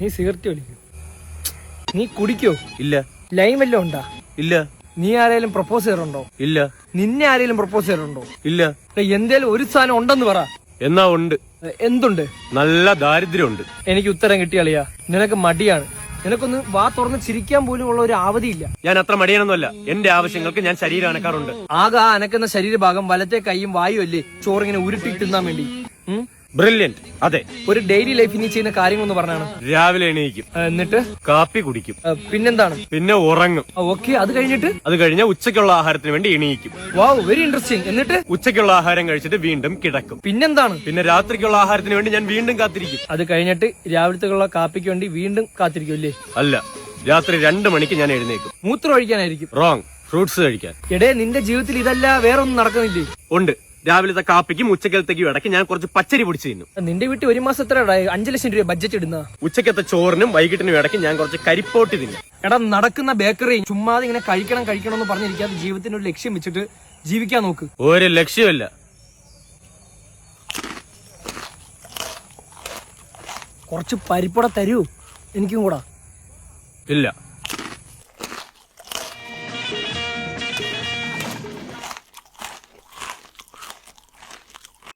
നീ സിഗരറ്റ് വലിക്കോ? നീ കുടിക്കോ? ഇല്ല. ലൈൻ വല്ലതും ഉണ്ടാ? ഇല്ല. നീ ആരെങ്കിലും പ്രപ്പോസ് ചെയ്യാറുണ്ടോ? ഇല്ല. നിന്നെ ആരെങ്കിലും പ്രപ്പോസ് ചെയ്യാറുണ്ടോ? ഇല്ല. എന്തേലും ഒരു സാധനം ഉണ്ടെന്ന് പറ. എന്നാ ഉണ്ട്. എന്തുണ്ട്? നല്ല ദാരിദ്ര്യമുണ്ട്. എനിക്ക് ഉത്തരം കിട്ടിയാളിയാ. നിനക്ക് മടിയാണ്. നിനക്കൊന്ന് വാ തുറന്ന് ചിരിക്കാൻ പോലും ഉള്ള ഒരു അവധിയില്ല. ഞാൻ അത്ര മടിയാനൊന്നുമല്ല. എന്റെ ആവശ്യങ്ങൾക്ക് ഞാൻ ശരീരം അനക്കാറുണ്ട്. ആകെ ആ അനക്കുന്ന ശരീരഭാഗം വലത്തെ കൈയും വായു അല്ലേ ചോറിങ്ങനെ ഉരുട്ടി തിന്നാൻ വേണ്ടി. ബ്രില്യന്റ്. അതെ. ഒരു ഡെയിലി ലൈഫിൽ നീ ചെയ്യുന്ന കാര്യങ്ങളൊന്ന് പറഞ്ഞാണ്. രാവിലെ എണീക്കും, എന്നിട്ട് കാപ്പി കുടിക്കും, പിന്നെന്താണ്? പിന്നെ ഉറങ്ങും. ഓക്കെ, അത് കഴിഞ്ഞിട്ട്? അത് കഴിഞ്ഞ ഉച്ചയ്ക്കുള്ള ആഹാരത്തിന് വേണ്ടി എണീക്കും. വാവ്, വെരി ഇൻട്രസ്റ്റിംഗ്. എന്നിട്ട് ഉച്ചയ്ക്കുള്ള ആഹാരം കഴിച്ചിട്ട് വീണ്ടും കിടക്കും. പിന്നെന്താണ്? പിന്നെ രാത്രിക്കുള്ള ആഹാരത്തിന് വേണ്ടി ഞാൻ വീണ്ടും കാത്തിരിക്കും. അത് കഴിഞ്ഞിട്ട് രാവിലത്തേക്കുള്ള കാപ്പിക്ക് വേണ്ടി വീണ്ടും കാത്തിരിക്കും അല്ലേ? അല്ല, രാത്രി 2 മണിക്ക് ഞാൻ എഴുന്നേക്കും. മൂത്രം ഒഴിക്കാനായിരിക്കും. റോങ്. ഫ്രൂട്ട്സ് കഴിക്കാൻ. എടേ, നിന്റെ ജീവിതത്തിൽ ഇതല്ല വേറൊന്നും നടക്കുന്നില്ലേ? ഉണ്ട്. രാവിലത്തെ കാപ്പിക്കും ഉച്ചക്കലത്തേക്കും ഇടയ്ക്ക് ഞാൻ കുറച്ച് പച്ചരി പൊടിച്ച് തിന്നും. നിന്റെ വീട്ടിൽ ഒരു മാസം എത്ര 5 ലക്ഷം രൂപ ബഡ്ജറ്റ് ഇടുന്ന? ഉച്ചക്കത്തെ ചോറിനും വൈകിട്ടിനും ഇടയ്ക്ക് ഞാൻ കുറച്ച് കരിപ്പോട്ടി തിന്നും. എടാ, നടക്കുന്ന ബേക്കറി ചുമ്മാതെ ഇങ്ങനെ കഴിക്കണം എന്ന് പറഞ്ഞിരിക്കാതെ ജീവിതത്തിന് ഒരു ലക്ഷ്യം വെച്ചിട്ട് ജീവിക്കാൻ നോക്ക്. ഒരു ലക്ഷ്യമില്ല. കുറച്ച് പരിപ്പട തരൂ എനിക്കും കൂടാ. ഇല്ല.